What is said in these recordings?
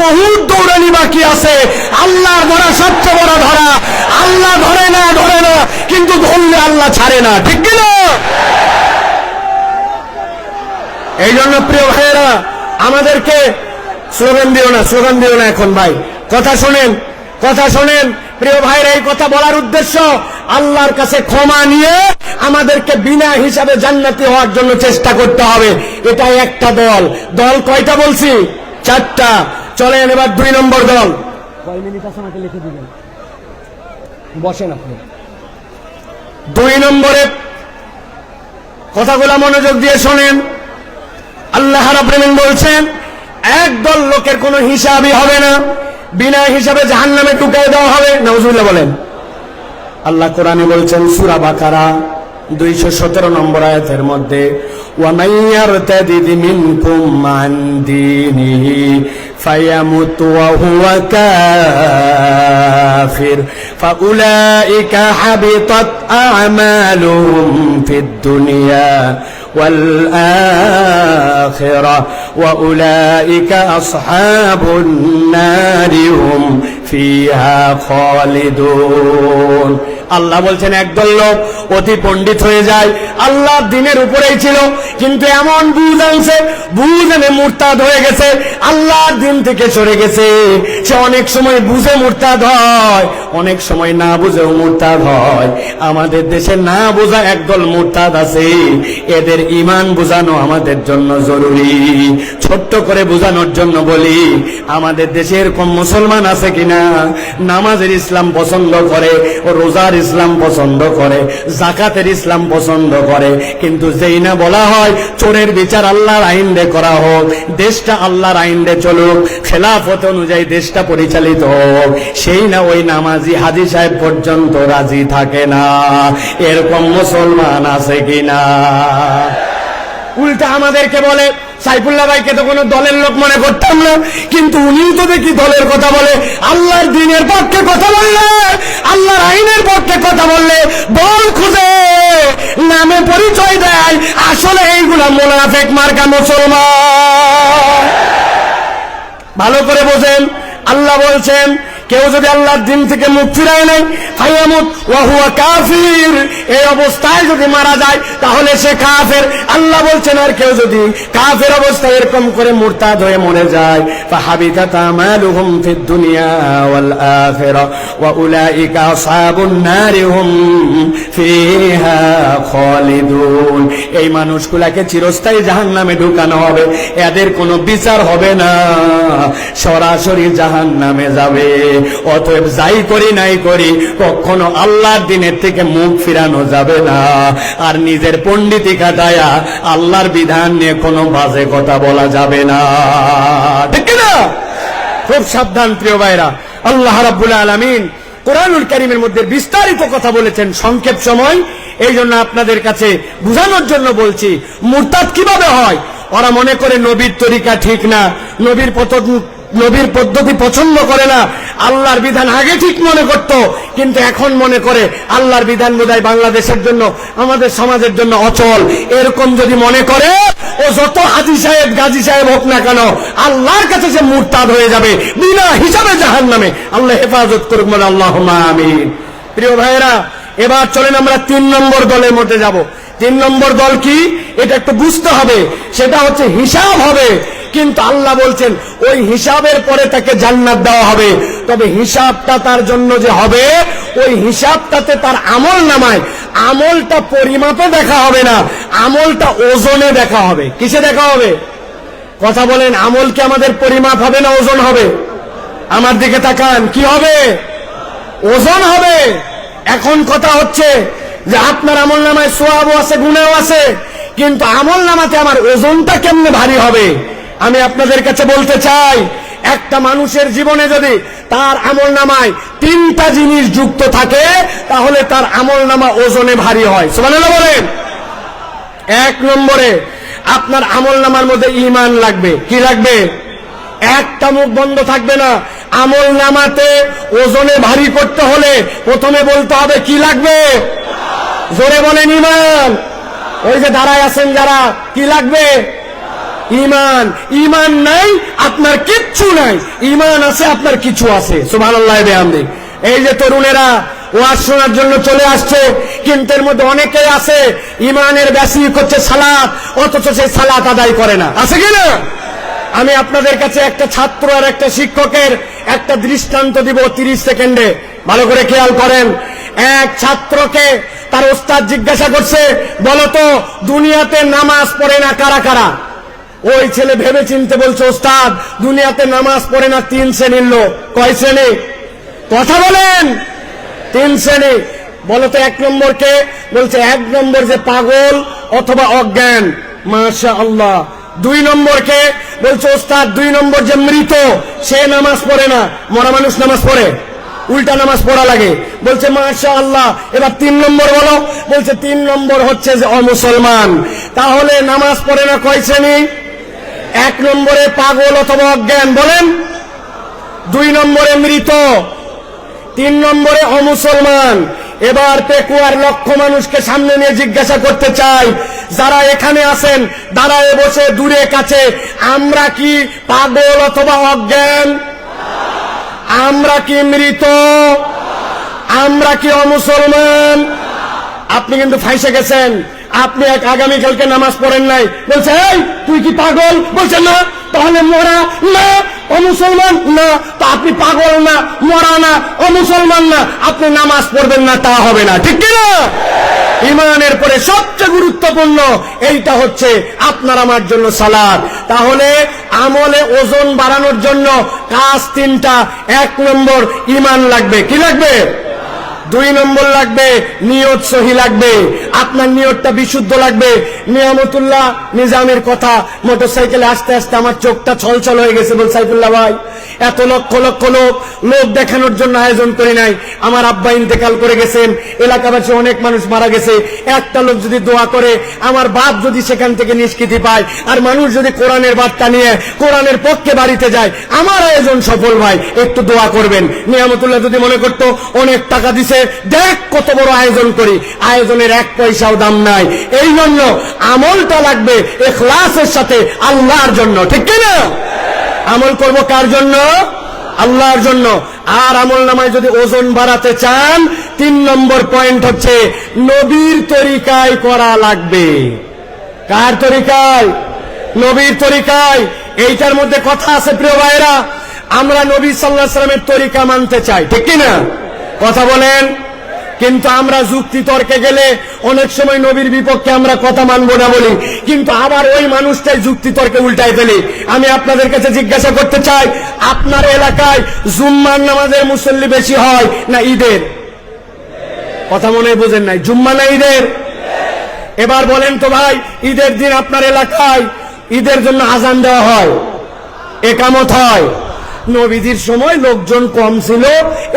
বহুত দৌড়ানি বাকি আছে। আল্লাহ ধরা সবচেয়ে বড় ধরা। আল্লাহ ধরে না কিন্তু ধরলে আল্লাহ ছাড়ে না, ঠিক কিনা? এই জন্য প্রিয় ভাইয়েরা, আমাদেরকে স্লোগান দিও না এখন ভাই, কথা শোনেন প্রিয় ভাইরা। এই কথা বলার উদ্দেশ্য আল্লাহর কাছে ক্ষমা নিয়ে আমাদেরকে বিনা হিসাবে জান্নাতি হওয়ার জন্য চেষ্টা করতে হবে। এটাই একটা দল কয়টা বলছি? 4টা। চলেন এবার 2 নম্বর দল। কয় মিনিট আছে আমাকে লিখে দিবেন, বসেন আপনি। 2 নম্বরে কথাগুলো মনোযোগ দিয়ে শোনেন। আল্লাহ রাব্বুল আলামিন বলছেন, একদল লোকের কোনো হিসাবই হবে না, বিনা হিসাবে জাহান্নামে ঢুকিয়ে দেওয়া হবে। নাউজুবিল্লাহ বলেন। আল্লাহ কোরআনে বলছেন সূরা বাকারা 217 নম্বর আয়াতের মধ্যে, ওয়া মান ইয়ারতাদিদ মিনকুম আন দীনিহি ফায়ামুত ওয়া হুয়া কাফির ফাউলাইকা হাবিতাত আ'মালুহুম ফিদ দুনিয়া ওয়াল আখিরাহ ওয়া উলাইকা আসহাবুন নারি হুম ফিহা খালিদুন। আল্লাহ বলছেন একদল লোক অতি পণ্ডিত হয়ে যায়, আল্লাহর দ্বীনের উপরেই ছিল, কিন্তু এমন বুঝ আনছে, বুঝ এনে মুরতাদ হয়ে গেছে, আল্লাহর দ্বীন থেকে সরে গেছে। সে অনেক সময় বুঝে মুরতাদ হয়, অনেক সময় না বুঝেও মুরতাদ হয়। আমাদের দেশে না বোঝা একদল মুরতাদ আছে, এদের ঈমান বোঝানো আমাদের জন্য জরুরি। ছোট্ট করে বোঝানোর জন্য বলি, আমাদের দেশে এরকম মুসলমান আছে কিনা নামাজের ইসলাম পছন্দ করে, রোজার ইসলাম পছন্দ করে, যাকাতের ইসলাম পছন্দ করে, কিন্তু যেই না বলা হয় চোরের বিচার আল্লাহর আইন দিয়ে করা হোক, দেশটা আল্লাহর আইন দিয়ে চলুক, খেলাফত অনুযায়ী দেশটা পরিচালিত হোক, সেই না ওই নামাজি হাজী সাহেব পর্যন্ত রাজি থাকে না। এরকম মুসলমান আছে কিনা? উল্টা আমাদেরকে বলে, সাইফুল্লাহ ভাইকে তো কোনো দলের লোক মনে করতাম না, কিন্তু উনিও তো দেখি দলের কথা বলে। আল্লাহর দ্বীনের পক্ষে কথা বললে, আল্লাহর আইনের পক্ষে কথা বললে দল খুঁজে নামে পরিচয় দেয়, আসলে এইগুলা মুনাফিক মার্কা মুসলমান। ভালো করে বোঝেন। আল্লাহ বলছেন, কেউ যদি আল্লাহর দ্বীন থেকে মুখ ফিরায় নেয়, ফায়ামুত ওয়া হুয়া কাফির, এই অবস্থায় যদি মারা যায় তাহলে সে কাফের। আল্লাহ বলছেন, আর কেউ যদি কাফের অবস্থায় এরকম করে মুরতাদ হয়ে মরে যায়, ফাহাবিতাত আমালুহুম ফিদ দুনিয়া ওয়াল আখিরাহ ওয়া উলাইকা আসহাবুন নারি হুম ফিহা খালিদুন। এই মানুষগুলোকে চিরস্থায়ী জাহান্নামে ঢুকানো হবে, এদের কোনো বিচার হবে না, সরাসরি জাহান্নামে যাবে। অতএব যাই করি নাই করি, কখনো আল্লাহর দ্বীনের থেকে মুখ ফিরানো যাবে না। আর নিজের পণ্ডিতি কাটায়া আল্লাহর বিধান নিয়ে কোনো বাজে কথা বলা যাবে না, ঠিক না? খুব সাবধান প্রিয় ভাইরা। আল্লাহ রাব্বুল আলামিন কোরআনুল কারীমের মধ্যে বিস্তারিত কথা বলেছেন, সংক্ষেপ সময়, এই জন্য আপনাদের কাছে বুঝানোর জন্য বলছি। মুরতাদ কিভাবে হয়? ওরা মনে করে নবীর তরিকা ঠিক না, নবীর পদ্ধতি পছন্দ করে না, আল্লাহর বিধান আগে ঠিক মনে করত, কিন্তু এখন মনে করে আল্লাহর বিধান বোধহয় বাংলাদেশের জন্য, আমাদের সমাজের জন্য অচল। এরকম যদি মনে করে, ও যত হাজী সাহেব গাজী সাহেব হোক না কেন, আল্লাহর কাছে সে মুরতাদ হয়ে যাবে, বিনা হিসাবে জাহান্নামে। আল্লাহ হেফাজত করুক, বলে আল্লাহুম্মা আমিন। প্রিয় ভাইয়েরা, এবার চলেন আমরা 3 নম্বর দলের মধ্যে যাব। 3 নম্বর দল কি, এটা একটু বুঝতে হবে। সেটা হচ্ছে হিসাব হবে, কিন্তু আল্লাহ বলছেন ওই হিসাবের পরে তাকে জান্নাত দেওয়া হবে। তবে হিসাবটা তার জন্য যে হবে, ওই হিসাবটাতে তার আমল নামায়, আমলটা পরিমাপে দেখা হবে না, আমলটা ওজনে দেখা হবে। কিসে দেখা হবে? কথা বলেন, আমল কি আমাদের পরিমাপ হবে না ওজন হবে? আমার দিকে তাকান, কি হবে? ওজন হবে। এখন কথা হচ্ছে যে আপনার আমল নামায় সওয়াবও আছে, গুনাহও আছে, কিন্তু আমল নামাতে আমার ওজনটা কেমনে ভারী হবে? আমি আপনাদের কাছে বলতে চাই, একটা মানুষের জীবনে যদি তার আমল নামায় 3টা জিনিস যুক্ত থাকে, তাহলে তার আমল নামা ওজনে ভারী হয়। সুবহানাল্লাহ বলেন। 1 নম্বরে আপনার আমল নামার মধ্যে ঈমান লাগবে। কি লাগবে? একটা মুখ বন্ধ থাকবে না। আমল নামাতে ওজনে ভারী করতে হলে প্রথমে বলতে হবে কি লাগবে? জোরে বলেন ঈমান। ওই যে দাঁড়ায় আছেন যারা, কি লাগবে? ঈমান। ঈমান নাই আপনার কিচ্ছু নাই, ঈমান আছে আপনার কিছু আছে। সুবহানাল্লাহ বিহামদি। এই যে তরুণেরা ওয়াজ শোনার জন্য চলে আসছে, কিন্তু এর মধ্যে অনেকেই আছে ঈমানের বেসিক হচ্ছে সালাত, অথচ সেই সালাত আদায় করে না, আছে কিনা? আমি আপনাদের কাছে একটা ছাত্র আর একটা শিক্ষকের একটা দৃষ্টান্ত দিব 30 সেকেন্ডে, ভালো করে খেয়াল করেন। এক ছাত্রকে তার ওস্তাদ জিজ্ঞাসা করছে, বলতো দুনিয়াতে নামাজ পড়ে না কারা কারা? ওই ছেলে ভেবে চিনতে বলছে, ওস্তাদ দুনিয়াতে নামাজ পড়ে না 3 শ্রেণীর লোক। কয় শ্রেণী? কথা বলেন। 3 শ্রেণী। বলতো 1 নম্বর কে? বলছে 1 নম্বর যে পাগল অথবা অজ্ঞান। মাশাআল্লাহ। 2 নম্বর কে? বলছে ওস্তাদ 2 নম্বর যে মৃত, সে নামাজ পড়ে না। মরা মানুষ নামাজ পড়ে? উল্টা নামাজ পড়া লাগে। বলছে মাশাআল্লাহ। এবার 3 নম্বর বলো। বলছে 3 নম্বর হচ্ছে যে অমুসলমান। তাহলে নামাজ পড়ে না কয় শ্রেণী? 1 নম্বরে পাগল অথবা অজ্ঞান, বলেন। 2 নম্বরে মৃত, 3 নম্বরে অমুসলমান। এবার পেকুয়ার লক্ষ মানুষকে সামনে নিয়ে জিজ্ঞাসা করতে চাই, যারা এখানে আছেন দাঁড়ায় বসে দূরে কাছে, আমরা কি পাগল অথবা অজ্ঞান? আমরা কি মৃত? আমরা কি অমুসলমান? আপনি কিন্তু ফাঁসে গেছেন। আপনি আগামীকালকে নামাজ পড়েন নাই, বলছে এই তুই কি পাগল? বলছে না। তাহলে মরা না, অমুসলমান না। তা আপনি পাগল না, মরা না, অমুসলমান না, আপনি নামাজ পড়বেন না, তা হবে না, ঠিক কিনা? ঈমানের পরে সবচেয়ে গুরুত্বপূর্ণ এইটা হচ্ছে আপনার আমার জন্য সালাত। তাহলে আমলে ওজন বাড়ানোর জন্য কাজ 3টা। 1 নম্বর ঈমান লাগবে। কি লাগবে? 2 নম্বর লাগবে নিয়ত সহি লাগবে, আপনার নিয়তটা বিশুদ্ধ লাগবে। নিয়ামতুল্লাহ নিজামের কথা, মোটরসাইকেলে আসতে আসতে আমার চোখটা ছলছল হয়ে গেছে। বল সাইফুল্লাহ ভাই, এত লক্ষ লক্ষ লোক দেখানোর জন্য আয়োজন করি নাই। আমার আব্বা ইন্তেকাল করে গেছেন, এলাকাবাসী অনেক মানুষ মারা গেছে। একটা লোক যদি দোয়া করে, আমার বাপ যদি সেখান থেকে নিষ্কৃতি পায়, আর মানুষ যদি কোরআনের বার্তা নিয়ে কোরআনের পক্ষে বাড়িতে যায়, আমার আয়োজন সফল ভাই, একটু দোয়া করবেন। নিয়ামতুল্লাহ যদি মনে করতো অনেক টাকা দিছে, দেখ কত বড় আয়োজন করি, আয়োজনের 1 পয়সাও দাম নাই। এই জন্য আমলটা লাগবে ইখলাসের সাথে, আল্লাহর জন্য, ঠিক কিনা? আমল করব কার জন্য? আল্লাহর জন্য। আর আমল নামায় যদি ওজন বাড়াতে চান, 3 নম্বর পয়েন্ট হচ্ছে নবীর তরিকায় করা লাগবে। কার তরিকায়? নবীর তরিকায়। এইটার মধ্যে কথা আছে প্রিয় ভাইরা, আমরা নবী সাল্লাল্লাহু আলাইহি ওয়াসাল্লামের তরিকা মানতে চাই, ঠিক কিনা? কথা বলেন। কিন্তু আমরা যুক্তি তর্কে গেলে অনেক সময় নবীর বিপক্ষে আমরা কথা মানবো না বলি, কিন্তু আবার ওই মানুষটাই যুক্তি তর্কে উল্টাই ফেলি। আমি আপনাদের কাছে জিজ্ঞাসা করতে চাই, আপনার এলাকায় জুম্মার নামাজের মুসল্লি বেশি হয় না ঈদের? কথা মনে হয় বুঝেন নাই। জুম্মা না ঈদের? এবার বলেন তো ভাই, ঈদের দিন আপনার এলাকায় ঈদের জন্য আজান দেওয়া হয়, একামত হয়। নবীজির সময় লোকজন কম ছিল,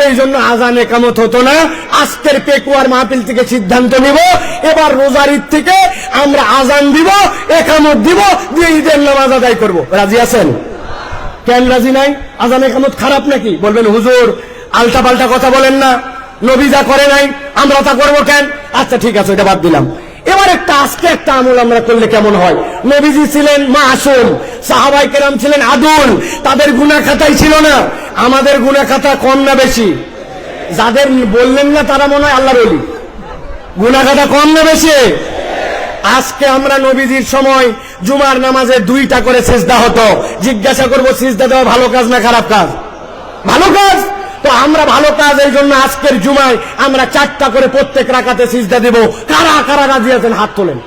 এই জন্য আজান একামত হতো না। আজকের পেকুয়ার মাহফিল থেকে সিদ্ধান্ত নিব, এবার রোজার ঈদ থেকে আমরা আজান দিব, একামত দিব, দিয়ে ঈদের নামাজ আদায় করব। রাজি আছেন? কেন রাজি নাই? আজান একামত খারাপ নাকি? বলবেন হুজুর আলটা পাল্টা কথা বলেন না, নবী যা করে নাই আমরা তা করবো কেন? আচ্ছা ঠিক আছে, এটা বাদ দিলাম। এবার আজকে একটা আমল আমরা করলে কেমন হয়? নবীজি ছিলেন মাসুম, সাহাবায়ে কেরাম ছিলেন আদুল, তাদের গুনাহ খাতাই ছিল না। আমাদের গুনাহ খাতা কম না বেশি? যাদের বললেন না তারা মনে হয় আল্লাহর ওলি। গুনাহ খাতা কম না বেশি? আজকে আমরা নবীজির সময় জুমার নামাজে 2টা করে সিজদা হতো। জিজ্ঞাসা করবো সিজদা দেওয়া ভালো কাজ না খারাপ কাজ? ভালো কাজ। তো আমরা ভালো কাজ, এই জন্য আজকের জুমায় আমরা 4টা করে প্রত্যেক রাকাতে সিজদা দেব। কারা কারা রাজি আছেন হাত তোলেন।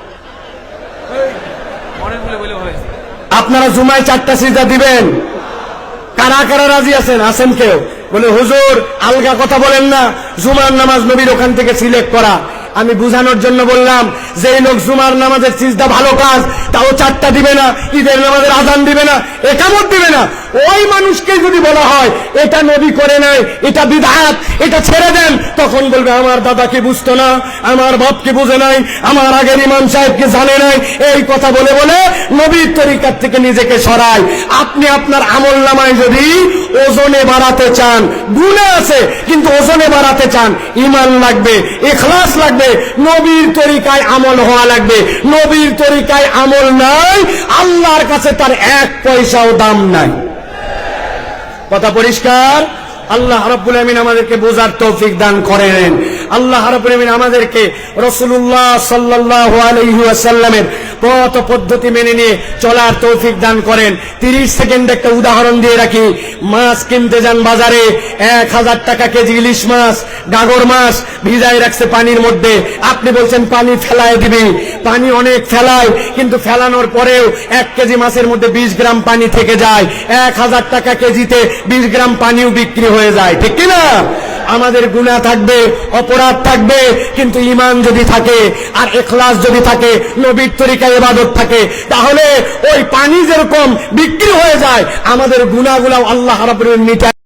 আপনারা জুমায় 4টা সিজদা দিবেন? কারা কারা রাজি আছেন? আছেন কেউ? বলে হুজুর আলগা কথা বলেন না, জুমার নামাজ নবীর ওখান থেকে সিলেক্ট করা। আমি বুঝানোর জন্য বললাম, যে লোক জুমার নামাজের সিজদা ভালো কাজ, তাও 4টা দিবে না, ঈদের নামাজের আজান দিবে না, একামত দিবে না, ওই মানুষকে যদি বলা হয় এটা নবী করে নাই, এটা বিদআত, এটা ছেড়ে দেন, তখন বলবে আমার দাদা কি বুঝতো না, আমার বাপ কি বুঝে নাই, আমার আগের ইমাম সাহেব কি জানে নাই। এই কথা বলে বলে নবীর তরিকার থেকে নিজেকে সরায়। আপনি আপনার আমল নামায় যদি ওজনে বাড়াতে চান, গুনাহ আছে কিন্তু ওজনে বাড়াতে চান, ঈমান লাগবে, ইখলাস লাগবে, নবীর তরিকায় আমল হওয়া লাগবে। নবীর তরিকায় আমল নাই, আল্লাহর কাছে তার এক পয়সাও দাম নাই। কথা পরিষ্কার? আল্লাহ রাব্বুল আমিন আমাদেরকে বোঝার তৌফিক দান করেন। আল্লাহ রাব্বুল আমিন আমাদেরকে রাসূলুল্লাহ সাল্লাল্লাহু আলাইহি ওয়াসাল্লামের পথ পদ্ধতি মেনে নিয়ে চলার তৌফিক দান করেন। 30 সেকেন্ড একটা উদাহরণ দিয়ে রাখি। মাছ কিনতে যান বাজারে, 1000 টাকা কেজি ইলিশ মাছ, গাগর মাছ ভিজায় রাখছে পানির মধ্যে। আপনি বলছেন পানি ফেলায় দিবি, পানি অনেক ফেলায়, কিন্তু ফেলানোর পরেও 1 কেজি মাছের মধ্যে 20 গ্রাম পানি থেকে যায়। 1000 টাকা কেজিতে 20 গ্রাম পানিও বিক্রি হয়ে যায়, ঠিক কিনা? আমাদের গুনাহ থাকবে, অপরাধ থাকবে, কিন্তু ঈমান যদি থাকে আর ইখলাস যদি থাকে, নবীর তরিকায় ইবাদত থাকে, তাহলে ওই পানি যেরকম বিক্রি হয়ে যায়, আমাদের গুনাহগুলো আল্লাহ রাব্বুল আলামিন